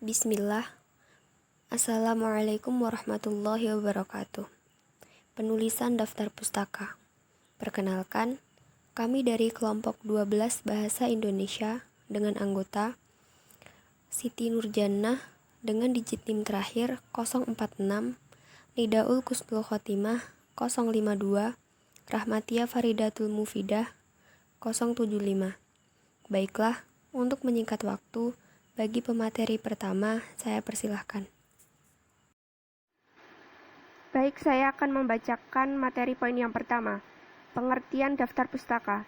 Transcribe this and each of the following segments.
Bismillah. Assalamualaikum warahmatullahi wabarakatuh. Penulisan daftar pustaka. Perkenalkan, kami dari kelompok 12 Bahasa Indonesia dengan anggota Siti Nurjannah dengan digit NIM terakhir 046, Nidaul Kusnul Khotimah 052, Rahmatia Faridatul Mufidah 075. Baiklah, untuk menyingkat waktu, bagi pemateri pertama, saya persilahkan. Baik, saya akan membacakan materi poin yang pertama. Pengertian daftar pustaka.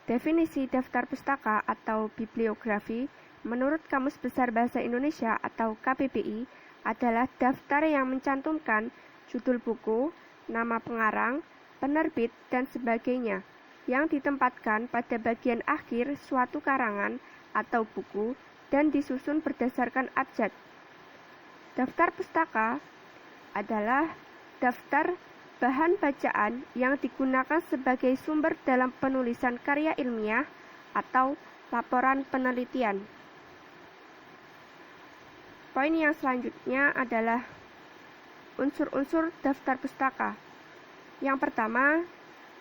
Definisi daftar pustaka atau bibliografi menurut Kamus Besar Bahasa Indonesia atau KBBI adalah daftar yang mencantumkan judul buku, nama pengarang, penerbit, dan sebagainya yang ditempatkan pada bagian akhir suatu karangan atau buku dan disusun berdasarkan abjad. Daftar pustaka adalah daftar bahan bacaan yang digunakan sebagai sumber dalam penulisan karya ilmiah atau laporan penelitian. Poin yang selanjutnya adalah unsur-unsur daftar pustaka. Yang pertama,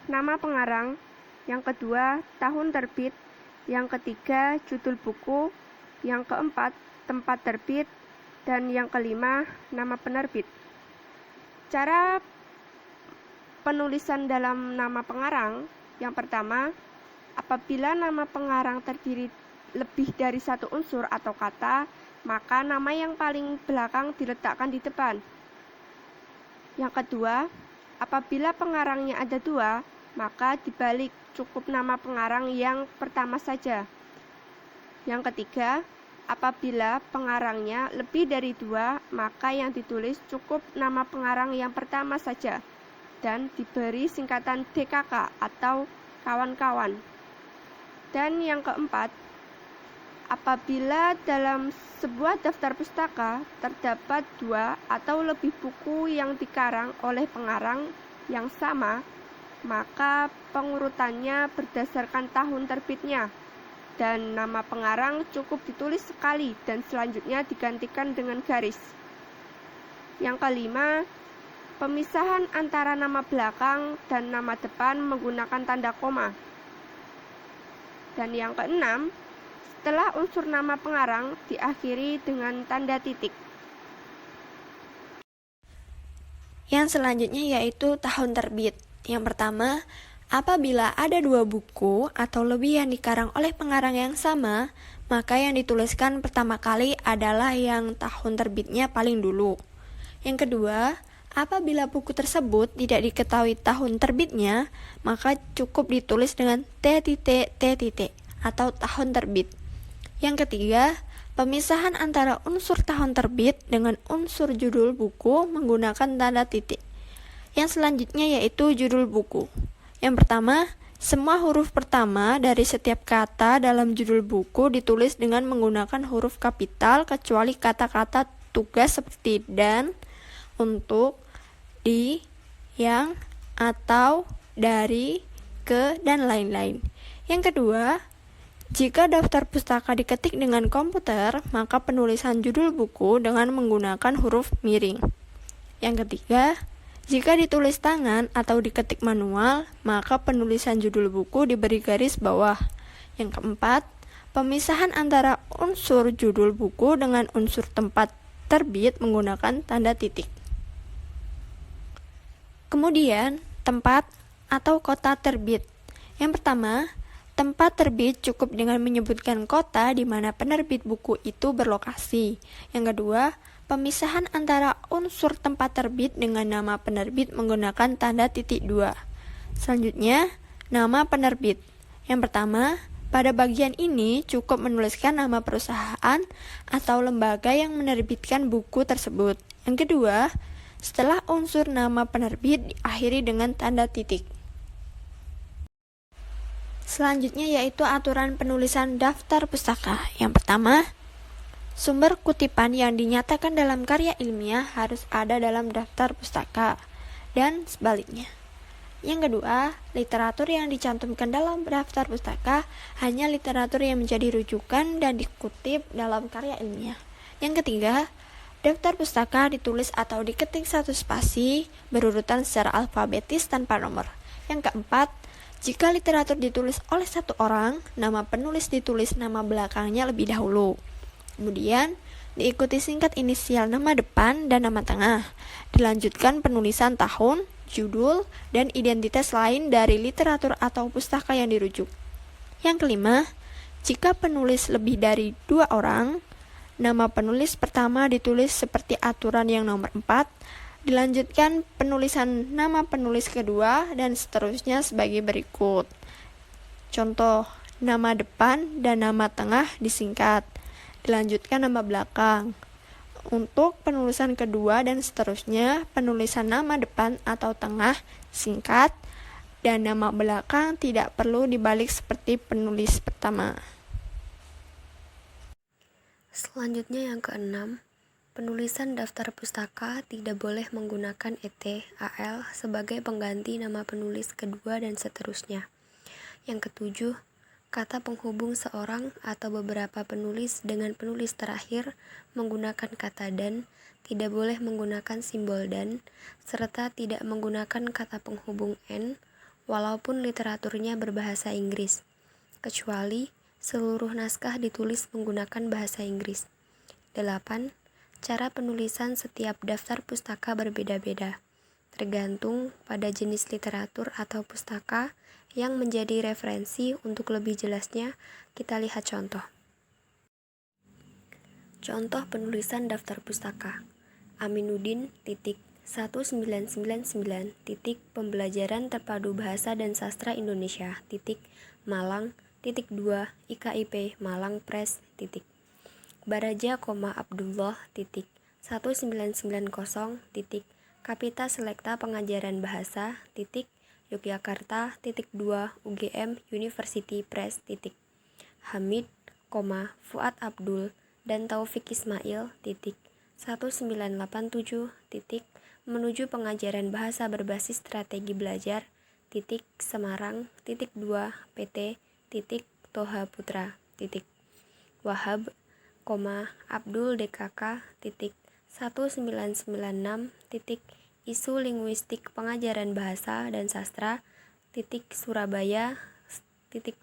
nama pengarang. Yang kedua, tahun terbit. Yang ketiga, judul buku. Yang keempat, tempat terbit. Dan yang kelima, nama penerbit. Cara penulisan dalam nama pengarang. Yang pertama, apabila nama pengarang terdiri lebih dari satu unsur atau kata, maka nama yang paling belakang diletakkan di depan. Yang kedua, apabila pengarangnya ada dua, maka dibalik cukup nama pengarang yang pertama saja. Yang ketiga, apabila pengarangnya lebih dari dua, maka yang ditulis cukup nama pengarang yang pertama saja dan diberi singkatan DKK atau kawan-kawan. Dan yang keempat, apabila dalam sebuah daftar pustaka terdapat dua atau lebih buku yang dikarang oleh pengarang yang sama, maka pengurutannya berdasarkan tahun terbitnya, dan nama pengarang cukup ditulis sekali dan selanjutnya digantikan dengan garis. Yang kelima, pemisahan antara nama belakang dan nama depan menggunakan tanda koma. Dan yang keenam, setelah unsur nama pengarang diakhiri dengan tanda titik. Yang selanjutnya yaitu tahun terbit. Yang pertama, apabila ada dua buku atau lebih yang dikarang oleh pengarang yang sama, maka yang dituliskan pertama kali adalah yang tahun terbitnya paling dulu. Yang kedua, apabila buku tersebut tidak diketahui tahun terbitnya, maka cukup ditulis dengan T atau tahun terbit. Yang ketiga, pemisahan antara unsur tahun terbit dengan unsur judul buku menggunakan tanda titik. Yang selanjutnya yaitu judul buku. Yang pertama, semua huruf pertama dari setiap kata dalam judul buku ditulis dengan menggunakan huruf kapital kecuali kata-kata tugas seperti dan, untuk, di, yang, atau, dari, ke, dan lain-lain. Yang kedua, jika daftar pustaka diketik dengan komputer, maka penulisan judul buku dengan menggunakan huruf miring. Yang ketiga, jika ditulis tangan atau diketik manual, maka penulisan judul buku diberi garis bawah. Yang keempat, pemisahan antara unsur judul buku dengan unsur tempat terbit menggunakan tanda titik. Kemudian, tempat atau kota terbit. Yang pertama, tempat terbit cukup dengan menyebutkan kota di mana penerbit buku itu berlokasi. Yang kedua, pemisahan antara unsur tempat terbit dengan nama penerbit menggunakan tanda titik 2. Selanjutnya, nama penerbit. Yang pertama, pada bagian ini cukup menuliskan nama perusahaan atau lembaga yang menerbitkan buku tersebut. Yang kedua, setelah unsur nama penerbit diakhiri dengan tanda titik. Selanjutnya yaitu aturan penulisan daftar pustaka. Yang pertama, sumber kutipan yang dinyatakan dalam karya ilmiah harus ada dalam daftar pustaka, dan sebaliknya. Yang kedua, literatur yang dicantumkan dalam daftar pustaka hanya literatur yang menjadi rujukan dan dikutip dalam karya ilmiah. Yang ketiga, daftar pustaka ditulis atau diketik satu spasi berurutan secara alfabetis tanpa nomor. Yang keempat, jika literatur ditulis oleh satu orang, nama penulis ditulis nama belakangnya lebih dahulu. Kemudian, diikuti singkat inisial nama depan dan nama tengah. Dilanjutkan penulisan tahun, judul, dan identitas lain dari literatur atau pustaka yang dirujuk. Yang kelima, jika penulis lebih dari 2 orang, nama penulis pertama ditulis seperti aturan yang nomor 4, dilanjutkan penulisan nama penulis kedua, dan seterusnya sebagai berikut. Contoh, nama depan dan nama tengah disingkat, dilanjutkan nama belakang. Untuk penulisan kedua dan seterusnya, penulisan nama depan atau tengah singkat, dan nama belakang tidak perlu dibalik seperti penulis pertama. Selanjutnya yang keenam, penulisan daftar pustaka tidak boleh menggunakan ET, AL sebagai pengganti nama penulis kedua dan seterusnya. Yang ketujuh, kata penghubung seorang atau beberapa penulis dengan penulis terakhir menggunakan kata dan, tidak boleh menggunakan simbol dan, serta tidak menggunakan kata penghubung N, walaupun literaturnya berbahasa Inggris, kecuali seluruh naskah ditulis menggunakan bahasa Inggris. 8. Cara penulisan setiap daftar pustaka berbeda-beda, tergantung pada jenis literatur atau pustaka yang menjadi referensi. Untuk lebih jelasnya, kita lihat contoh. Contoh penulisan daftar pustaka. Aminuddin, 1999, Pembelajaran Terpadu Bahasa dan Sastra Indonesia, Malang, 2, IKIP Malang Press, Baraja, Abdullah, 1990, Kapita Selekta Pengajaran Bahasa, Yogyakarta, 2, UGM University Press, Hamid, Fuad Abdul, dan Taufik Ismail, 1987, Menuju Pengajaran Bahasa Berbasis Strategi Belajar, Semarang, 2, PT, Toha Putra, Wahab, Abdul DKK, 1996, Isu Linguistik Pengajaran Bahasa dan Sastra, Surabaya, 2,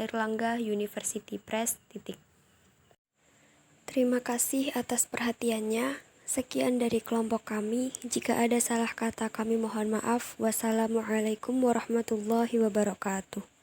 Airlangga University Press, Terima kasih atas perhatiannya. Sekian dari kelompok kami. Jika ada salah kata kami mohon maaf. Wassalamualaikum warahmatullahi wabarakatuh.